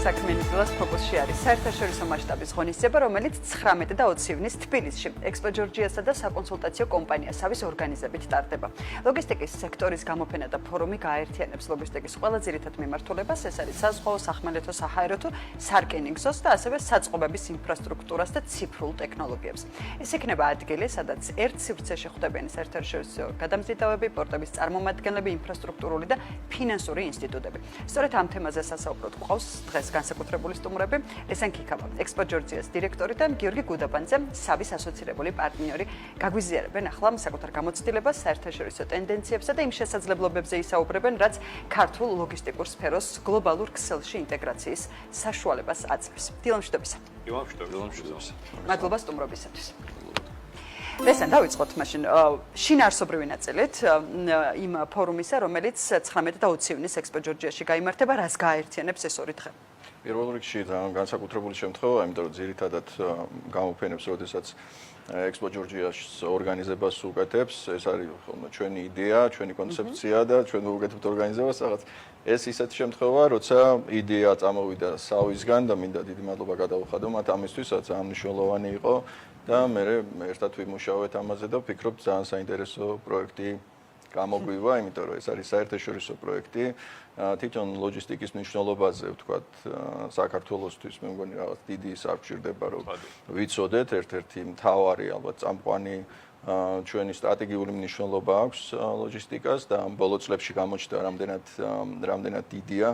საქმიანი დილას ფოკუსში არის საერთაშორისო მასშტაბის ღონისძიება, რომელიც 19 და 20 ივნის თბილისში ექსპო ჯორჯიასა და საკონსულტაციო კომპანია სავის ორგანიზებით ტარდება. ლოგისტიკის სექტორის გამოფენა და ფორუმი გააერთიანებს ლოგისტიკის ყველა ძირითად მიმართულებას, ეს არის საზღვაო, სახმელეთო, საჰაერო თუ სარკინიგზოს და ასევე საწყობების ინფრასტრუქტურას და ციფრულ ტექნოლოგიებს. ეს იქნება ადგილი, სადაც ერთ სივრცეში ხვდებიან საერთაშორისო გადამზიდავები, პორტების წარმომადგენლები, ინფრასტრუქტურული და ფინანსური ინსტიტუტები. სწორედ ამ თემაზე სასაუბროდ გვყავს დღეს განსაკუთრებული სტუმრები, ლესან ქიქავა, ექსპო ჯორჯიას დირექტორი და გიორგი გუდაბანძე, სავის ასოცირებული პარტნიორი. გაგვიზიარებენ ახლა საკუთარ გამოცდილებას, საერთაშორისო ტენდენციებსა და იმ შესაძლებლობებზე ისაუბრებენ, რაც ქართულ ლოგისტიკურ სფეროს გლობალურ ქსელში ინტეგრაციის საშუალებას აძლევს. დილამშვიდობისა. დილამშვიდობისა. მადლობა სტუმრობისათვის. ლესან, დავიწყოთ მაშინ შინაარსობრივი ნაწილით იმ ფორუმისა, რომელიც 19 და 20 ივნის ექსპო ჯორჯიაში გაიმართება, რას გააერთიანებს ეს ორი დღე? პირველ რიგში განსაკუთრებული შემთხვევა, იმიტომ რომ ძირითადად გამოფენებს, როდესაც ექსპო ჯორჯიას ორგანიზებას უკეთებს, ეს არის ხოლმე ჩვენი იდეა, ჩვენი კონცეფცია და ჩვენ ვუკეთებთ ორგანიზებას, რაღაც ეს ისეთი შემთხვევა, როცა იდეა წამოვიდა სავისგან და მინდა დიდი მადლობა გადავუხადო მათ ამისთვის, რაც ძალიან მნიშვნელოვანი იყო და მე ერთად ვიმუშავეთ ამაზე და ვფიქრობ ძალიან საინტერესო პროექტი გამოგვივა, იმიტომ რომ ეს არის საერთაშორისო პროექტი. თვითონ ლოჯისტიკის მნიშვნელობაზე ვთქვათ, საქართველოსთვის მე მგონი რაღაც დიდი სარგჭირდება, რომ ვიცოდეთ, ერთ-ერთი მთავარი ალბათ წამყვანი ჩვენი სტრატეგიული მნიშვნელობა აქვს ლოჯისტიკას და ამ ბოლო წლებში გამოჩნდა რამდენად დიდია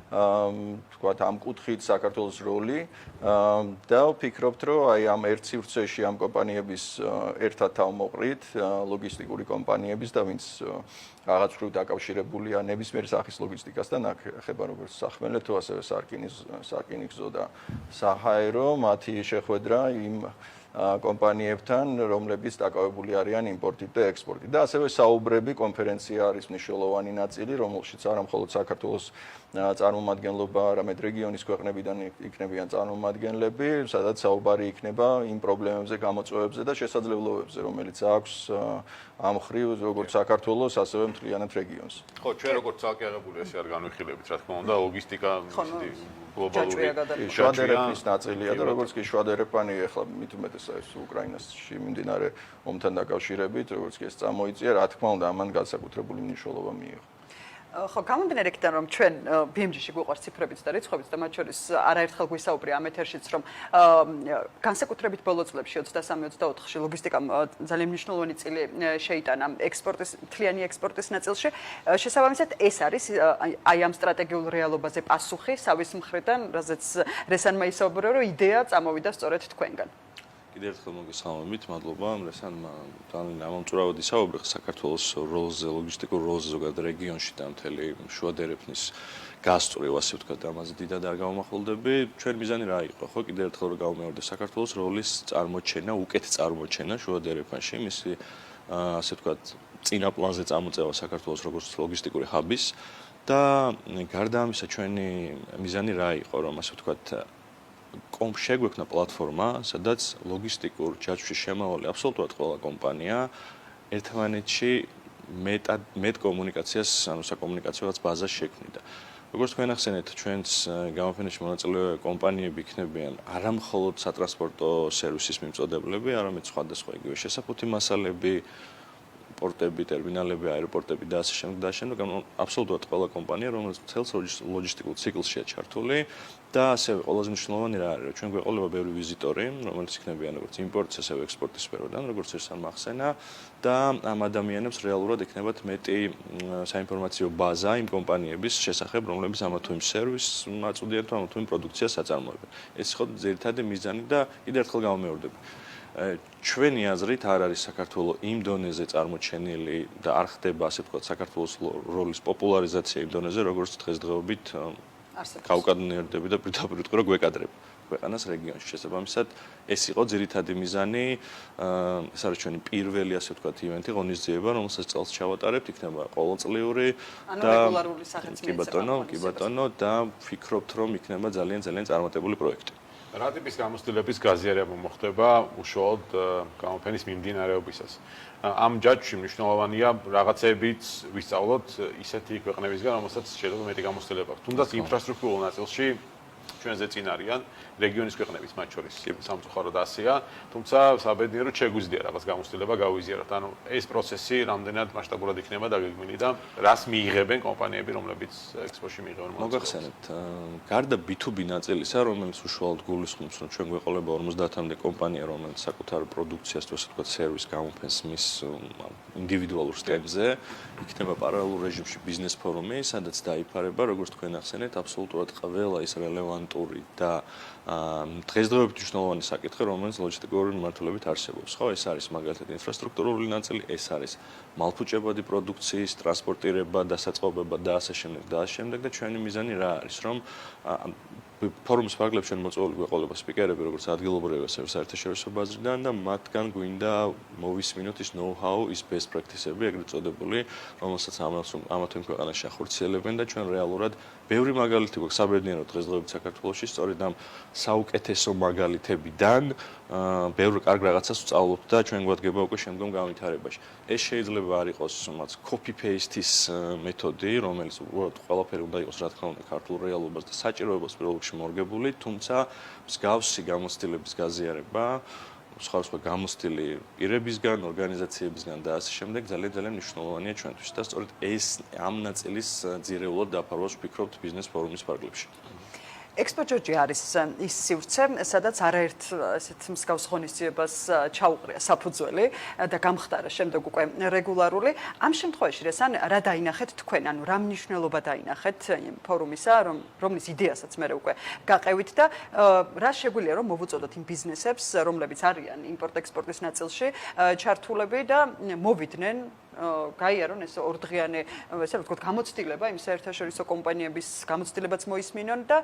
ვთქვათ ამ კუთხით საქართველოს როლი და ვფიქრობთ, რომ აი ამ ერთ სივრცეში ამ კომპანიების ერთად თავმოყრით ლოგისტიკური კომპანიების და ვინც რაღაც მხრივ დაკავშირებულია ნებისმიერ სახის ლოგისტიკასთან, ეხება როგორც სახმელეთო, ასევე სარკინიგზო და საჰაერო, მათი შეხვედრა იმ კომპანიებთან, რომლებიც დაკავებული არიან იმპორტით და ექსპორტით. და ასევე საუბრები, კონფერენცია არის მნიშვნელოვანი ნაწილი, რომელშიც არა მხოლოდ საქართველოს წარმომადგენლობა, არამედ რეგიონის ქვეყნებიდან იქნებიან წარმომადგენლები, სადაც საუბარი იქნება იმ პრობლემებზე, გამოწვევებზე და შესაძლებლობებზე, რომელიც აქვს ამ მხრივ როგორც საქართველოს, ასევე მთლიანად რეგიონს. ხო, ჩვენ როგორც ცალკე აღებული ესე არ განვიხილებთ, რა თქმა უნდა, ლოგისტიკა გლობალური შვადერეფნის ნაწილია და როგორც კი შვადერეფანი ახლა მით უმეტესად ეს უკრაინაში მიმდინარე ომთან დაკავშირებით, როგორც კი ეს წამოიწია, რა თქმა უნდა, ამან განსაკუთრებული მნიშვნელობა მიიღო. ხო, გამომდინარე იქიდან, რომ ჩვენ BMG-ში გვიყვარს ციფრებიც და რიცხვებიც და მათ შორის არაერთხელ გვისაუბრია ამ ეთერშიც, რომ განსაკუთრებით ბოლო წლებში 23-24-ში ლოგისტიკამ ძალიან მნიშვნელოვანი წილი შეიტანა მთლიანი ექსპორტის ნაწილში. შესაბამისად, ეს არის აი ამ სტრატეგიულ რეალობაზე პასუხი სავის მხრიდან, რაზეც რესანმა ისაუბრა, რომ იდეა წამოვიდა სწორედ თქვენგან. კიდევ ერთხელ მოგესალმებით, მადლობა. რესანმა ძალიან ამომწურავად ისაუბრა საქართველოს როლზე, ლოგისტიკურ როლზე ზოგადად რეგიონში და მთელი შუადერეფნის გასწვრივ, ასე ვთქვათ, ამაზე დიდად არ გავამახვილდები. ჩვენ მიზანი რა იყო, ხო? კიდევ ერთხელ რომ გავუმეორდე საქართველოს როლის წარმოჩენა, უკეთ წარმოჩენა შუადერეფანში, მისი ასე ვთქვათ, წინა პლანზე წამოწევა საქართველოს როგორც ლოგისტიკური ჰაბის და გარდა ამისა ჩვენი მიზანი რა იყო, რომ ასე ვთქვათ შეგვექნა პლატფორმა, სადაც ლოგისტიკურ ჯაჭვში შემავალი აბსოლუტურად ყველა კომპანია ერთმანეთში მეტ კომუნიკაციას, ანუ საკომუნიკაციო ბაზას შექმნიდა. როგორც თქვენ ახსენეთ, ჩვენს გამოფენაში მონაწილე კომპანიები იქნებიან არა მხოლოდ სატრანსპორტო სერვისის მიმწოდებლები, არამედ სხვადასხვა იგივე შესაფუთი მასალები, პორტები, ტერმინალები, აეროპორტები და ასე შემდეგ და შემდეგ, აბსოლუტურად ყველა კომპანია, რომელიც მთელს ლოჯისტიკურ ციკლშია ჩართული და ასევე ყველაზე მნიშვნელოვანი რა არის, რომ ჩვენ გვეყოლება ბევრი ვიზიტორი, რომელიც იქნებიან როგორც იმპორტის, ასევე ექსპორტის სფეროდან, როგორც ესან მახსენა და ამ ადამიანებს რეალურად იქნებათ მეტი საინფორმაციო ბაზა იმ კომპანიების შესახებ, რომლებიც ამა თუ იმ სერვისს აწვდიან თუ ამა თუ იმ პროდუქციას აწარმოებენ. ეს იყო ძირითადი მიზანი და კიდევ ერთხელ გავუმეორდები. ჩვენი აზრით არ არის საქართველოს იმ დონეზე წარმოჩენილი და არ ხდება ასე ვთქვათ საქართველოს როლის პოპულარიზაცია იმ დონეზე, როგორც დღესდღეობით გავკადნიერდები და პირდაპირ ვიტყვი, რომ გვეკადრება ქვეყანას რეგიონში. შესაბამისად, ეს იყო ძირითადი მიზანი, ეს არის ჩვენი პირველი ასე ვთქვათ ივენთი, ღონისძიება, რომელსაც წელს ჩავატარებთ, იქნება ყოველწლიური და რეგულარული სახით კი ბატონო და ვფიქრობთ, რომ იქნება ძალიან წარმატებული პროექტი. რა ტიპის გამოცდილების გაზიარება მოხდება უშუალოდ გამოფენის მიმდინარეობისას? ამ ჯაჭვში მნიშვნელოვანია რაღაცებიც ვისწავლოთ ისეთი ქვეყნებისგან, რომელსაც შეიძლება მეტი გამოცდილება აქვს. თუნდაც ინფრასტრუქტურულ ნაწილში ჩვენზე წინ არიან რეგიონის ქვეყნებიც მათ შორის სამწუხაროდ ასეა, თუმცა საბედნიეროდ შეგვიძლია რაღაც გამოცდილება გავიზიაროთ. ანუ ეს პროცესი რამდენად მასშტაბურად იქნება დაგეგმილი და რას მიიღებენ კომპანიები, რომლებიც ექსპოში მიიღებენ მონაწილეობას. მოგახსენებთ, გარდა B2B ნაწილისა, რომელიც უშუალოდ გულისხმობს, რომ ჩვენ გვეყოლება 50-მდე კომპანია, რომელიც საკუთარ პროდუქციას, ასე ვთქვათ, სერვისს გამოფენს მის ინდივიდუალურ სტენდზე, იქნება პარალელურ რეჟიმში ბიზნეს ფორუმი, სადაც დაიფარება, როგორც თქვენ ახსენეთ, აბსოლუტურად ყველა ის რელევანტური და დღესდღეობით მნიშვნელოვანი საკითხი, რომელიც ლოჯისტიკური მიმართულებით არსებობს. ხო, ეს არის მაგალითად ინფრასტრუქტურული ნაწილი, ეს არის მალფუჭებადი პროდუქციის ტრანსპორტირება, დასაწყობება და ასე შემდეგ და ასე შემდეგ და ჩვენი მიზანი რა არის, რომ ფორუმის ფარგლებში ჩვენ მოწვეული გვეყოლება სპიკერები, როგორც ადგილობრივი, ასევე საერთაშორისო ბაზრიდან და მათგან გვინდა მოვისმინოთ ის know-how, ის best practice-ები, ეგრეთ წოდებული, რომელსაც ამა თუ იმ ქვეყანაში ახორციელებენ და ჩვენ რეალურად ბევრი მაგალითი გვაქვს საბედნიეროდ დღესდღეობით საქართველოში, სწორედ ამ საუკეთესო მაგალითებიდან ბევრი კარგ რაღაცას ვსწავლობთ და ჩვენ გვადგება უკვე შემდგომ განვითარებაში. ეს შეიძლება არ იყოს მათ copy paste-ის მეთოდი, რომელიც უბრალოდ ყველაფერი უნდა იყოს, რა თქმა უნდა, ქართულ რეალობას და საჭიროებას პირველ რიგში მორგებული, თუმცა მსგავსი გამოცდილების გაზიარება სხვადასხვა გამოცდილი პირებისგან, ორგანიზაციებისგან და ასე შემდეგ ძალიან მნიშვნელოვანია ჩვენთვის და სწორედ ეს ამ ნაწილის ძირეულად დაფარვას ვფიქრობთ ბიზნეს ფორუმის ფარგლებში. Expo Georgia არის ის სივრცე, სადაც არაერთ ესეთ მსგავს ღონისძიებას ჩაუყრია საფუძველი და გამხდარა შემდეგ უკვე რეგულარული. ამ შემთხვევაში რა დაინახეთ თქვენ, ანუ რა მნიშვნელობა დაინახეთ ფორუმისა, რომლის იდეასაც მე უკვე გაყევით და რა შეგვიძლია რომ მოვუწოდოთ იმ ბიზნესებს, რომლებიც არიან იმპორტ-ექსპორტის ნაწილში ჩართულები და მოვიდნენ გაიარონ ეს ორდღიანი, ესე რომ ვთქვათ, გამოცდილება იმ საერთაშორისო компаниების გამოცდილებაც მოისმინონ და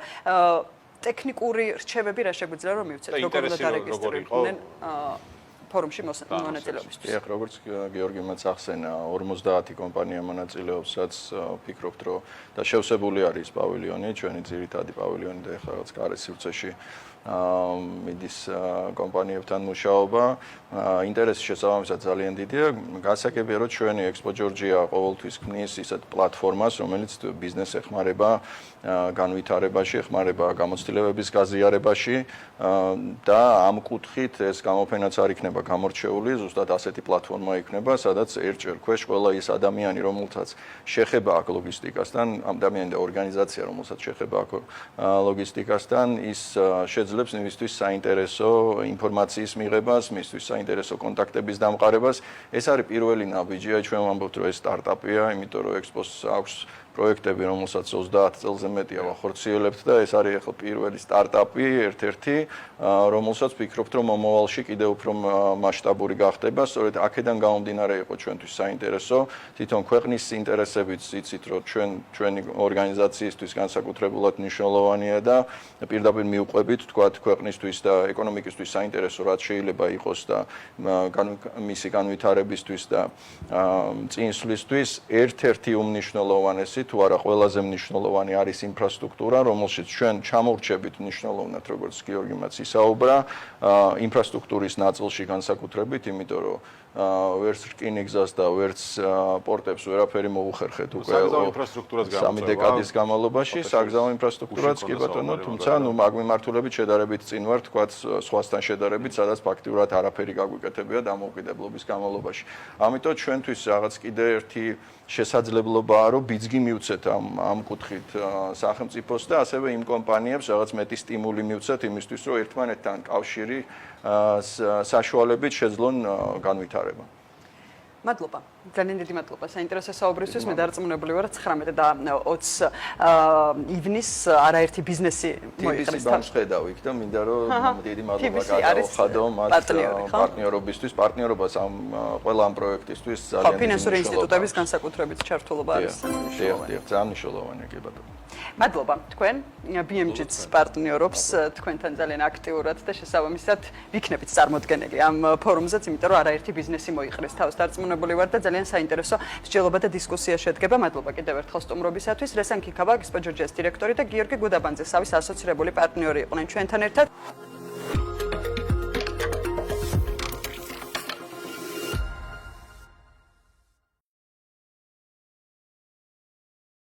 ტექნიკური რჩევები რა შეგვიძლია რომ მივცეთ, როგორ უნდა დარეგისტრირდნენ ფორუმში მონაწილეობისთვის. ეხლა როგორც გეორგიმაც ახსენა, 50 კომპანია მონაწილეობს, რაც ვფიქრობთ, რომ და შევსებული არის პავილიონი, ჩვენი ძირითადი პავილიონი და ეხლა რაც გარე სივრცეში მიდის კომპანიებთან მუშაობა. ინტერესი შესაბამისად ძალიან დიდია. გასაგებია, რომ ჩვენი Expo Georgia ყოველთვის ქმნის ისეთ პლატფორმას, რომელიც ბიზნესს ეხმარება განვითარებაში, ეხმარება გამოცდილებების გაზიარებაში და ამ კუთხით ეს გამოფენაც არ იქნება გამორჩეული, ზუსტად ასეთი პლატფორმა იქნება, სადაც ერთჯერ ქვეშ ყველა ის ადამიანი, რომელსაც შეხება აქ ლოგისტიკასთან, ადამიანი და ორგანიზაცია, რომელსაც შეხება აქ ლოგისტიკასთან, ის შეძლებს მისთვის საინტერესო ინფორმაციის მიღებას, მისთვის საინტერესო კონტაქტების დამყარებას. ეს არის პირველი ნაბიჯია, ჩვენ ვამბობთ, რომ ეს სტარტაპია, იმიტომ რომ Expo-ს აქვს პროექტები, რომელსაც 30 წელზე მეტია ვახორციელებთ და ეს არის ახლა პირველი სტარტაპი, ერთ-ერთი, რომელსაც ვფიქრობთ, რომ მომავალში კიდევ უფრო მასშტაბური გახდება. სწორედ აქედან გამომდინარე იყო ჩვენთვის საინტერესო. თვითონ ქვეყნის ინტერესებიც იცით, რომ ჩვენი ორგანიზაციისთვის განსაკუთრებულად მნიშვნელოვანია და პირდაპირ მიუყვებით, თქვათ, ქვეყნისთვის და ეკონომიკისთვის საინტერესო რაც შეიძლება იყოს და მისი განვითარებისთვის და წინსვლისთვის ერთ-ერთი უმნიშვნელოვანესი თუ არა ყველაზე მნიშვნელოვანი არის ინფრასტრუქტურა, რომელშიც ჩვენ ჩამოვრჩებით მნიშვნელოვნად, როგორც გიორგიმაც ისაუბრა, ინფრასტრუქტურის ნაწილში განსაკუთრებით, იმიტომ რომ ვერც რკინიგზას და ვერც პორტებს ვერაფერი მოუხერხეთ უკვე სამი დეკადის განმავლობაში, საგზაო ინფრასტრუქტურაც კი ბატონო, თუმცა მაგ მიმართულებით შედარებით წინ ვარ, თქვათ, სხვასთან შედარებით, სადაც ფაქტიურად არაფერი გაგვიკეთებია დამოუკიდებლობის განმავლობაში. ამიტომ ჩვენთვის რაღაც კიდე ერთი შესაძლებლობაა, რომ ბიძგი მივცეთ ამ კუთხით სახელმწიფოს და ასევე იმ კომპანიებს რაღაც მეტი სტიმული მივცეთ იმისთვის, რომ ერთმანეთთან კავშირი საშუალებით შეძლონ განვითარება. მადლობა. ძალიან დიდი მადლობა საინტერესო საუბრისთვის. მე დარწმუნებული ვარ 19 და 20 ივნის არაერთი ბიზნესი მოიყრეს თან. ხედავ იქ და მინდა რომ დიდი მადლობა გადაუხადო მათ პარტნიორობისთვის, პარტნიორობას ამ ყველა ამ პროექტისთვის ძალიან დიდი ფინანსური ინსტიტუტების განსაკუთრებით ჩართულობა არის. ძალიან მნიშვნელოვანია კი ბატონო. მადლობა თქვენ BMG-ს პარტნიორობს თქვენთან ძალიან აქტიურად და შესაბამისად ვიქნებით წარმოდგენილი ამ ფორუმზეც, იმიტომ რომ არაერთი ბიზნესი მოიყრეს თავს. დარწმუნებული ვარ და ძალიან საინტერესო მსჯელობა და დისკუსია შედგება. მადლობა კიდევ ერთხელ სტუმრობისათვის. რესან ქიქავა, Expo Georgia-ს დირექტორი და გიორგი გუდაბანძე, სავის ასოცირებული პარტნიორი იყვნენ ჩვენთან ერთად.